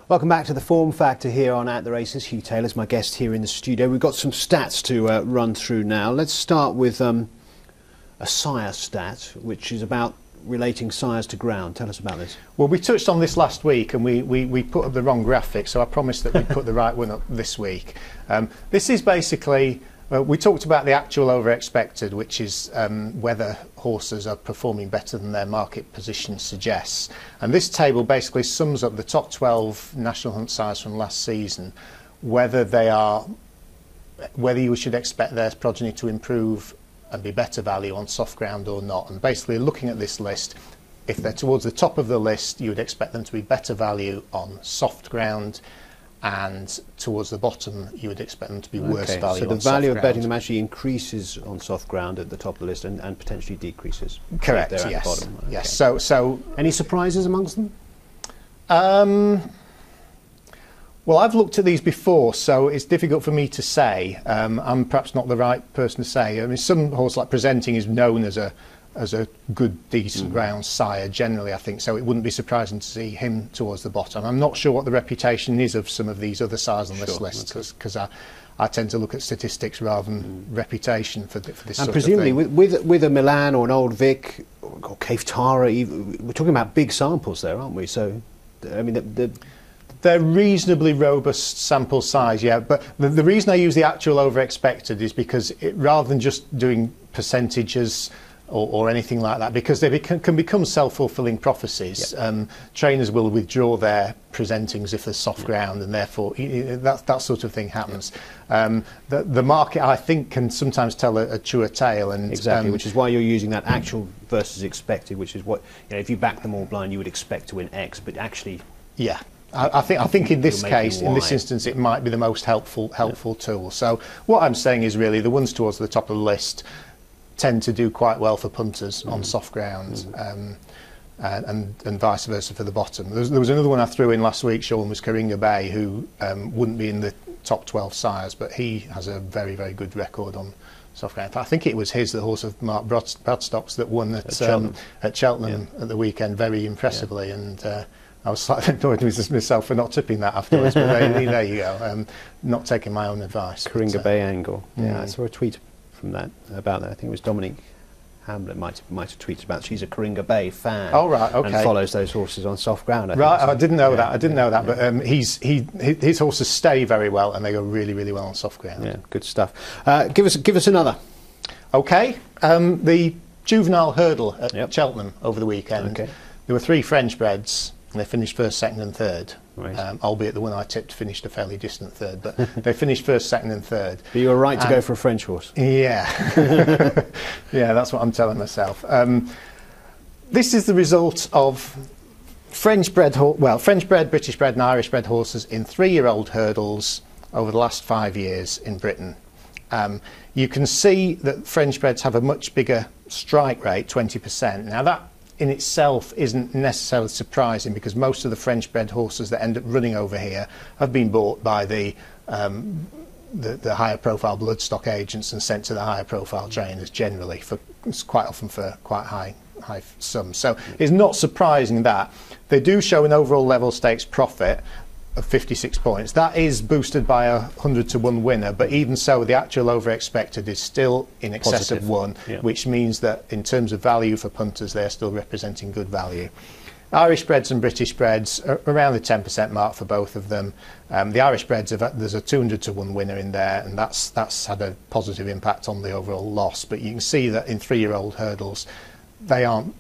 Welcome back to the Form Factor here on At the Races. Hugh Taylor's my guest here in the studio. We've got some stats to run through now. Let's start with a sire stat, which is about relating sires to ground. Tell us about this. Well, we touched on this last week and we put up the wrong graphic, so I promised that we'd put the right one up this week. This is basically, we talked about the actual over expected, which is whether horses are performing better than their market position suggests. And this table basically sums up the top 12 National Hunt sires from last season, whether you should expect their progeny to improve and be better value on soft ground or not. And basically looking at this list, if they're towards the top of the list, you would expect them to be better value on soft ground, and towards the bottom you would expect them to be worse value on soft ground. So the value of betting them actually increases on soft ground at the top of the list and potentially decreases. Correct, at yes. the bottom. Okay. Yes. So any surprises amongst them? Well, I've looked at these before, so it's difficult for me to say. I'm perhaps not the right person to say. I mean, some horse like Presenting is known as a good, decent ground sire generally, I think, so it wouldn't be surprising to see him towards the bottom. I'm not sure what the reputation is of some of these other sires on this list, because I tend to look at statistics rather than reputation for this sort of thing. And presumably with a Milan or an Old Vic or Cave Tara, we're talking about big samples there, aren't we? So, I mean, they're reasonably robust sample size, yeah, but the reason I use the actual over expected is because rather than just doing percentages or anything like that, because they can become self-fulfilling prophecies. Yep. Trainers will withdraw their presentings if there's soft ground, and therefore that sort of thing happens. The market, I think, can sometimes tell a truer tale, and exactly, which is why you're using that actual versus expected, which is what, you know, if you back them all blind, you would expect to win X, but actually, yeah. I think in this case, in this instance, it might be the most helpful tool. So what I'm saying is really the ones towards the top of the list tend to do quite well for punters on soft ground, and vice versa for the bottom. There was another one I threw in last week, Sean, was Coringa Bay, who wouldn't be in the top 12 sires, but he has a very, very good record on soft ground. I think it was the horse of Mark Bradstock's that won at Cheltenham at the weekend very impressively, and I was slightly annoyed with myself for not tipping that afterwards, but there you go, not taking my own advice. Coringa Bay angle. Yeah, I saw a tweet from that about that. I think it was Dominic Hamlet might have tweeted about. She's a Coringa Bay fan. Oh right, okay. And follows those horses on soft ground. I didn't know that. I didn't know that. But his horses stay very well, and they go really, really well on soft ground. Yeah, good stuff. Give us another. Okay, the juvenile hurdle at Cheltenham over the weekend. Okay. There were 3 French breds, and they finished first, second, and third. Right. Albeit the one I tipped finished a fairly distant third, but they finished first, second and third. But you were right to go for a French horse. Yeah. Yeah, that's what I'm telling myself. This is the result of French bred, British bred and Irish bred horses in 3-year-old hurdles over the last 5 years in Britain. You can see that French breds have a much bigger strike rate, 20%. Now that in itself isn't necessarily surprising, because most of the French bred horses that end up running over here have been bought by the higher profile bloodstock agents and sent to the higher profile trainers generally, quite often for quite high sums. So it's not surprising that they do show an overall level stakes profit of 56 points. That is boosted by a 100-to-1 winner, but even so, the actual over expected is still in excess of 1, which means that in terms of value for punters, they're still representing good value. Irish breds and British breds are around the 10% mark for both of them. The Irish breds, there's a 200-to-1 winner in there, and that's had a positive impact on the overall loss. But you can see that in 3-year-old hurdles, they aren't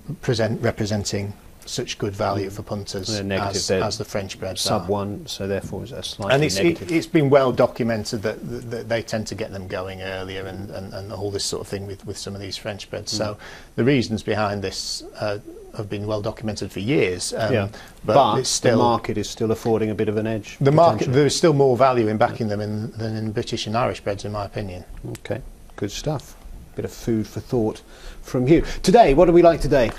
representing such good value for punters as the French breds sub are. 1, so therefore it's a slightly negative. It's been well documented that they tend to get them going earlier and all this sort of thing with some of these French breds. So the reasons behind this have been well documented for years. But it's still, the market is still affording a bit of an edge. The market, there is still more value in backing them than in British and Irish breds, in my opinion. Okay, good stuff. Bit of food for thought from you. Today, what do we like today?